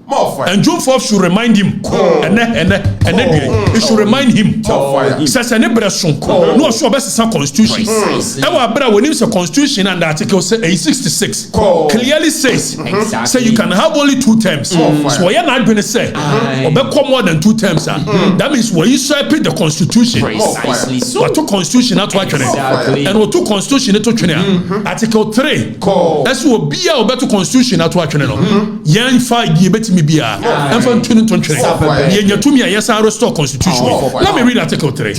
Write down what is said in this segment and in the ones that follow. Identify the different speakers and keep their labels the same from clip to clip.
Speaker 1: And June 4th should remind him. And then it should remind him. Says a nebreson. No, so best some constitution. Our brother, when it's a constitution and Article 66 clearly says, say you can have only 2 terms. So you're not going to say, or become more than 2 terms. That means when you swipe the constitution,
Speaker 2: precisely so.
Speaker 1: What to constitution at what and what to constitution at Article 3. That's what be our better constitution at what young 5 years. And from 2020, yes, I restore constitution. Let me read Article 3.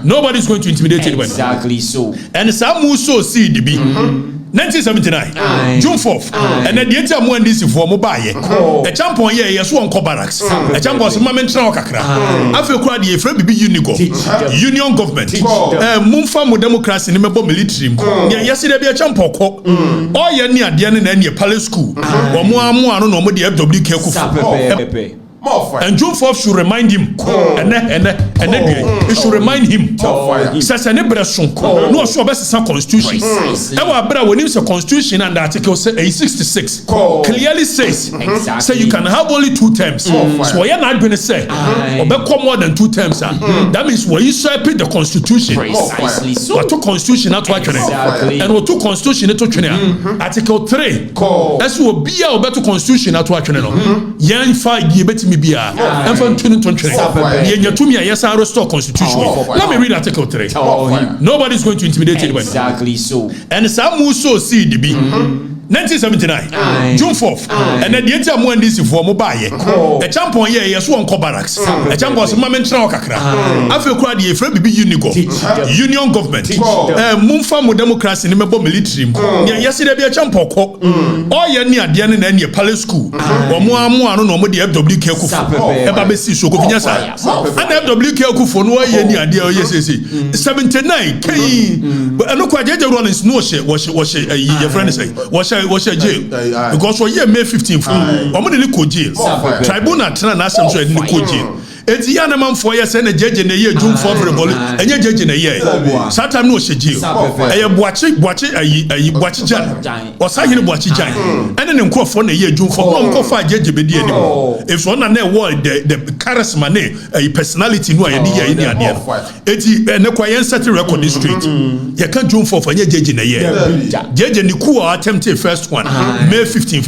Speaker 1: Nobody's going to intimidate anybody.
Speaker 2: Exactly so.
Speaker 1: And some who so see the B. 1979, June 4th, and then the entire one this for mobile. A champion here, yes, one barracks. A champion was Mamma Kakra. I feel quite the Fred BB Union government. Mumfamo democracy in the military. Yesterday be a champion. Or you're near the end and your palace school. Or more, I don't know what the FWK. And June 4th should remind him. And then it should remind him. Says a nebreson. No, so best some constitution. Our brother, when it's a constitution and Article 66 clearly says, say you can have only 2 terms. So you're not going to say, or become more than 2 terms. That means when you swipe the constitution,
Speaker 2: precisely so.
Speaker 1: What to constitution at what and what to constitution at Article 3. That's what be our better constitution at what young 5 years. And from 2020, yes, I restore constitution. Let me read Article 3. Nobody's going to intimidate anybody.
Speaker 2: Exactly so.
Speaker 1: And some who so see the B. 1979, June 4th, and then the entire one this for mobile. A champion here, yes, one barracks. A champion was Mamma Kakra. I feel quite the Fred BB Union government. Mumfamo democracy in the military. Yesterday be a champion. Or you're near the end and your palace school. Or more, I don't know what the FWK Ebabesi so Kovinyasa. And FWK for no year near yes, 79 K. But I know quite a run is no shit. Was your friend say? Was a jail because for year May 15th, I'm going to jail. Tribunal Tran Assam so in the jail. It's the man for years and a judge in a year, June 4th, and you're judge in a year. Satam no jail. I am watching or signing watching giant. And then in court for a year, June 4th, go for judge anymore. If one and word the charisma, a personality, no idea in the idea. It's an acquired certain record district. You can't June 4th for your judge in a year. Judge and the coup attempted first one, May 15th,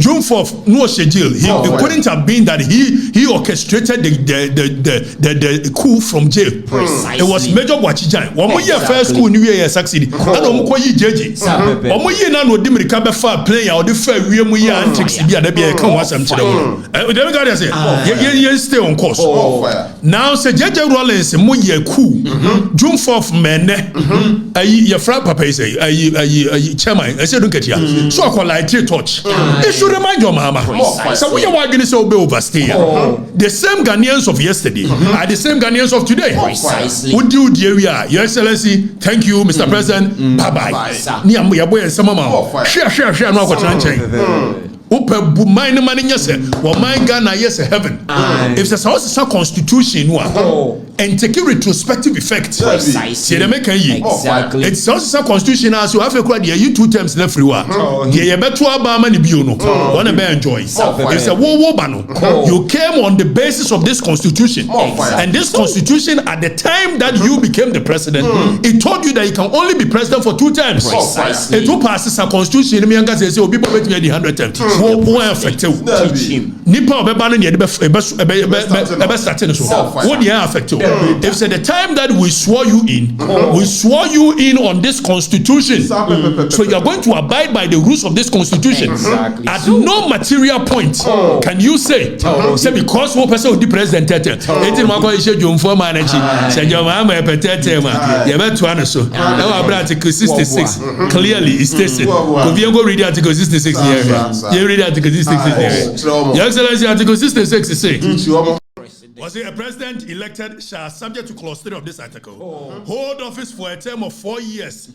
Speaker 1: June 4th, no jail. It couldn't have been that he orchestrated the coup from jail. It was Major Wachijan. One more year first coup new year succeeded. I don't know judge. One more year now no dimrika be fair player or the fair we mu year antics be and be can was am chire. The guy say you stay on course. Now say Judge Rollins mo year coup. June 4th men your friend papa say chairman I say don't get here. So I call like torch. It should remind your mama. So we are going to so be overstay. The same Ghanaians of yesterday are the same Ghanaians of today.
Speaker 2: Precisely.
Speaker 1: Would you dear we are? Your Excellency, thank you, Mr. President. Bye-bye. Ni amu ya boy samama. Share no ko tranche. Upe mine money yes, well my Ghana yes heaven. If there's also constitution and take a retrospective effect.
Speaker 2: Precisely.
Speaker 1: Exactly. It's also constitution as you have a quite you 2 terms left free. Yeah, better money biono. Wanna be enjoy. It's a war bano. You came on the basis of this constitution. And this constitution at the time that you became the president, it told you that you can only be president for 2 terms.
Speaker 2: Precisely.
Speaker 1: It will pass a constitution. Me anga say people bet me 100 terms. Who affected? Nipa obeba no ebe starting so. What they are affected? If at the time that we swore you in on this constitution, so you are going to abide by the rules of this constitution.
Speaker 2: Exactly.
Speaker 1: At no material point can you say because one person will be president. Eighteen man call issue John for manager. Say your mama petete ma. You better to so. Now Article 66 clearly it states it. If you go read Article 66 here, you read Article 66 here. Your Excellency, Article 66 is saying. Was it a president elected shall, subject to clause 3 of this article, hold office for a term of 4 years,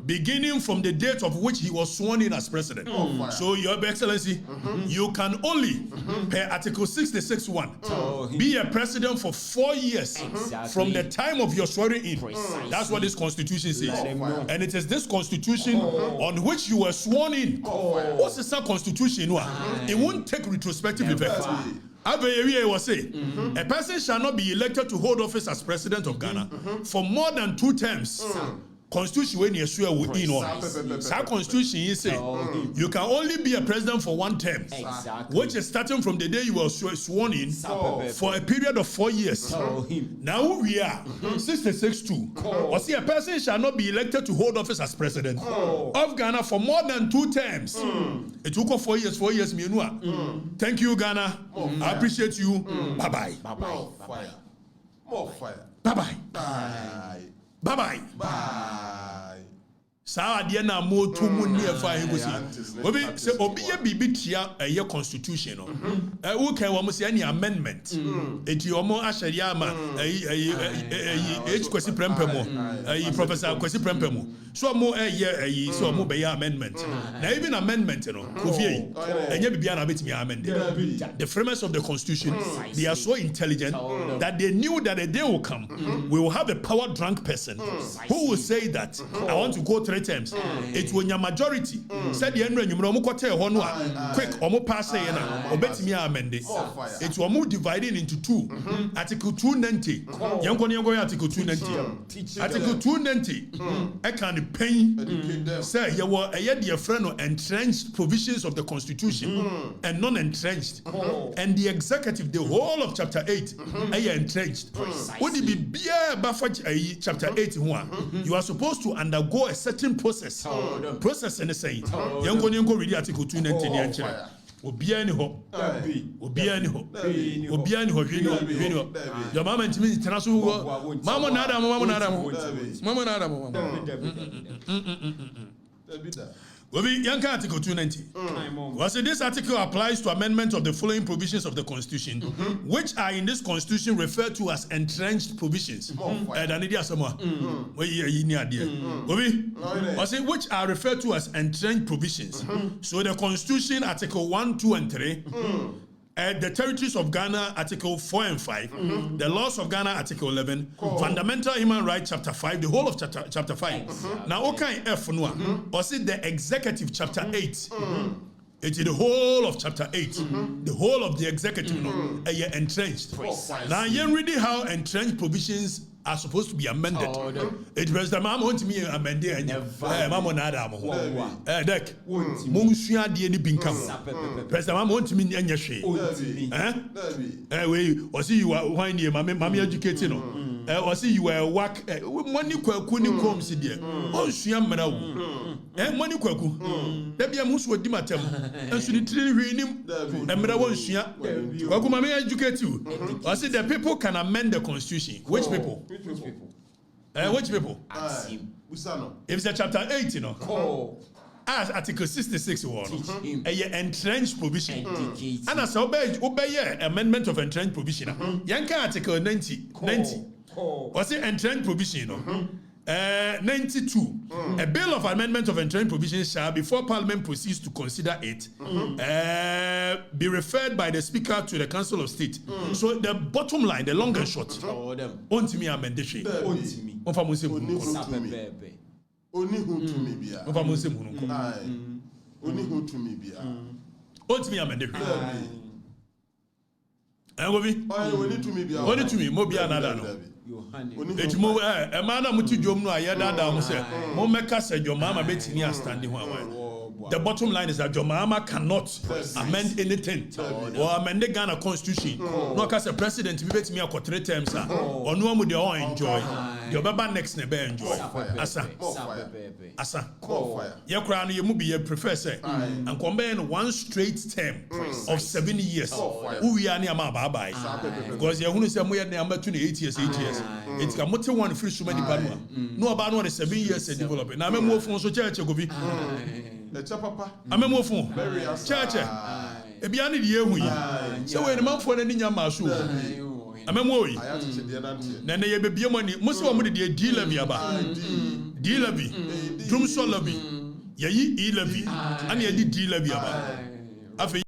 Speaker 1: beginning from the date of which he was sworn in as president. So, Your Excellency, you can only, per Article 66(1), be a president for 4 years from the time of your swearing in. That's what this constitution says. And it is this constitution on which you were sworn in. What's the same constitution? It won't take retrospective effect. Abeyewie was say, a person shall not be elected to hold office as president of Ghana for more than 2 terms. Constitution when you swear in on. That constitution is say you can only be a president for 1 term, which is starting from the day you were sworn in for a period of 4 years. Now we are 66(2). Or see, a person shall not be elected to hold office as president of Ghana for more than 2 terms. It took 4 years. 4 years. Thank you, Ghana. I appreciate you. Bye bye.
Speaker 3: Bye bye. More fire.
Speaker 1: Bye bye.
Speaker 3: Bye.
Speaker 1: Bye.
Speaker 3: Bye.
Speaker 1: Saa adeɛ na mo to mu ne ɛfa hegosi obi sɛ obi yɛ bibi tia ɛyɛ constitution no wo kan wo mo sɛ any amendment eti omo ahyɛde ama ɛyi kwasi prempemo ɛyi professor kwasi prempemo so omo ɛyɛ so omo bɛyɛ amendment na even amendment no kofie ɛnyɛ bibia na betimi amend the framers of the constitution they are so intelligent that they knew that a day will come we will have a power drunk person who will say that I want to go 3 terms. It will your majority said the enemy you know quick omo pass say na obetimi amend it will move dividing into 2 article 290 yanko article 290 article 290 I can pay say you were a friend of entrenched provisions of the constitution and non-entrenched and the executive the whole of chapter 8 entrenched would it be buffer chapter 8 you are supposed to undergo a certain process in the saying yanko read article 290 ni ankyere obia ni ho your mama ntimi tena so mama na adam Obi Yanka article 290. Was this article applies to amendment of the following provisions of the constitution, which are in this constitution referred to as entrenched provisions. Obi, was it which are referred to as entrenched provisions? So the constitution article 1, 2, and 3. The territories of Ghana, Article 4 and 5, the laws of Ghana, Article 11, fundamental human rights, Chapter 5, the whole of chapter 5. Now, okay, F no, or see the executive, Chapter 8. It is the whole of Chapter 8, the whole of the executive, entrenched. Now, you read how entrenched provisions are supposed to be amended. It was the mama want me amended. Mama nada mo. Dek. Monsuya di eni binkam. President mama want me enya hwe. We or see you are wine here mama educating no. Or see you were work money kwaku ni kom si de. Onsuya mra wo. Money kwaku. Da bia musu odi matem. Ensu ni tiri hwe nim. Mra wo nsuya. Kwaku mama educate you. Or see the people can amend the constitution. Which people? Which people? Which people? If it's a chapter 8, you know. As Article 66 was a entrenched provision. And as obey amendment of entrenched provision. Yanka Article 90. Was it entrenched provision? You know? 92. A bill of amendment of entrenched provisions shall, before Parliament proceeds to consider it, be referred by the Speaker to the Council of State. So the bottom line, the long and short, onti mi amendation. Onfa mo se munu ko.
Speaker 3: Oni hu to me bia.
Speaker 1: Onfa mo se munu ko.
Speaker 3: Oni hu to me bia.
Speaker 1: Onti mi amendation. Ngobi?
Speaker 3: Oni to me bia.
Speaker 1: Oni to me mo bia na da no. Etimo emana muti dwom no ayeda mo se mo meka se dwomama betini astandi ho awan. The bottom line is that Jomama cannot amend anything or amend the Ghana constitution. No, because the president will bet me a 3 terms. Or no one would all enjoy. Your baba next never enjoy. Asa. Your crown, you be a professor and combine 1 straight term of 7 years. Who we are near my baba. Because you're going to say more than 8 years. It's a multi one free so many panua. No about what 7 years developing. Now I'm more from so church.
Speaker 3: Papa.
Speaker 1: I'm a phone. Church. Ebiani the year. So when the man for any yamasu. amemo yi
Speaker 3: aya tete de na nte
Speaker 1: na ye bebie mo ni mo se wo mo de D levy aba D levy drum so levy yayi E levy ani ye D levy aba afi